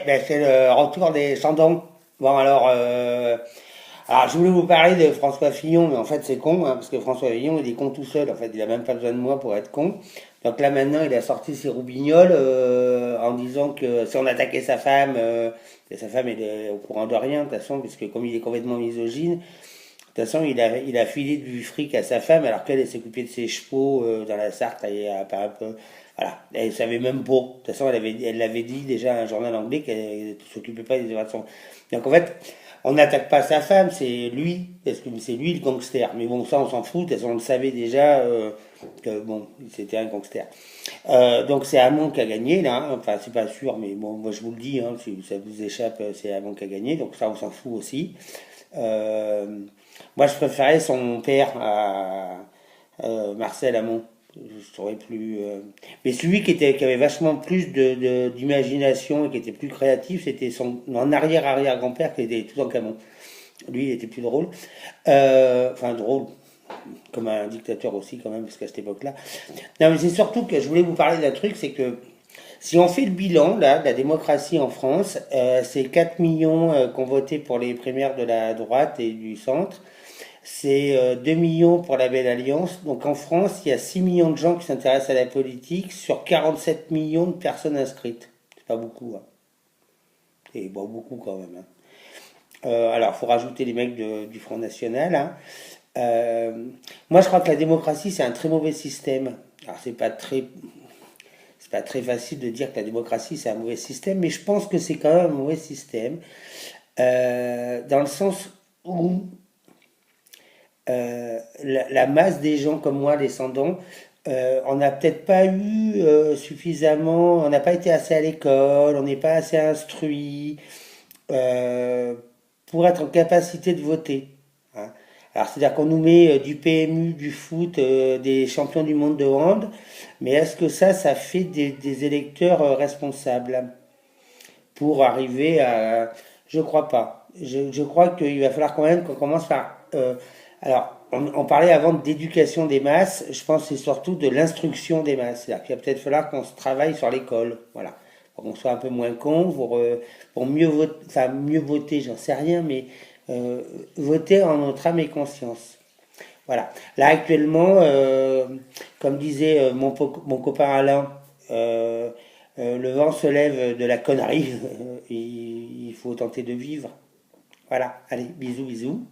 Ben, c'est le retour des Chandons. Bon, alors, je voulais vous parler de François Fillon, mais en fait, c'est con, hein, parce que François Fillon, il est con tout seul. En fait, il a même pas besoin de moi pour être con. Donc là, maintenant, il a sorti ses roubignoles en disant que si on attaquait sa femme, et sa femme, elle est au courant de rien, de toute façon, puisque comme il est complètement misogyne, de toute façon, il a filé du fric à sa femme, alors qu'elle elle s'est occupée de ses chevaux dans la Sarthe, un peu. Voilà, elle savait même pas. De toute façon, elle l'avait dit déjà à un journal anglais qu'elle ne s'occupait pas des évasions. Donc en fait, on n'attaque pas sa femme, c'est lui, parce que c'est lui le gangster. Mais bon, ça, on s'en fout, parce qu'on le savait déjà que bon, c'était un gangster. Donc c'est Hamon qui a gagné là, hein. Enfin c'est pas sûr, mais bon, moi je vous le dis, hein, si ça vous échappe, c'est Hamon qui a gagné, donc ça on s'en fout aussi. Euh, Moi je préférais son père à Marcel Hamon. Je trouvais plus. Mais celui qui avait vachement plus d'imagination et qui était plus créatif, c'était son en arrière-arrière-grand-père qui était tout en camon. Lui, il était plus drôle. Enfin, drôle, comme un dictateur aussi, quand même, parce qu'à cette époque-là. Non, mais c'est surtout que je voulais vous parler d'un truc, c'est que si on fait le bilan là, de la démocratie en France, c'est 4 millions qui ont voté pour les primaires de la droite et du centre. C'est 2 millions pour la Belle Alliance. Donc en France, il y a 6 millions de gens qui s'intéressent à la politique sur 47 millions de personnes inscrites. C'est pas beaucoup, hein. C'est bon, beaucoup quand même, hein. Alors, il faut rajouter les mecs du Front National, hein. Euh, Moi, je crois que la démocratie, c'est un très mauvais système. Alors, c'est pas très facile de dire que la démocratie, c'est un mauvais système, mais je pense que c'est quand même un mauvais système. Dans le sens où la masse des gens comme moi, descendants, on n'a peut-être pas eu suffisamment, on n'a pas été assez à l'école, on n'est pas assez instruit euh, pour être en capacité de voter, hein. Alors, c'est-à-dire qu'on nous met du PMU, du foot, des champions du monde de hand, mais est-ce que ça fait des électeurs responsables pour arriver à... Je crois pas. Je crois qu'il va falloir quand même qu'on commence par... alors, on parlait avant d'éducation des masses, je pense que c'est surtout de l'instruction des masses. C'est-à-dire qu'il va peut-être falloir qu'on se travaille sur l'école, voilà. Pour qu'on soit un peu moins con, pour mieux voter, enfin mieux voter, j'en sais rien, mais voter en notre âme et conscience. Voilà. Là, actuellement, comme disait mon copain Alain, le vent se lève de la connerie. Il faut tenter de vivre. Voilà. Allez, bisous, bisous.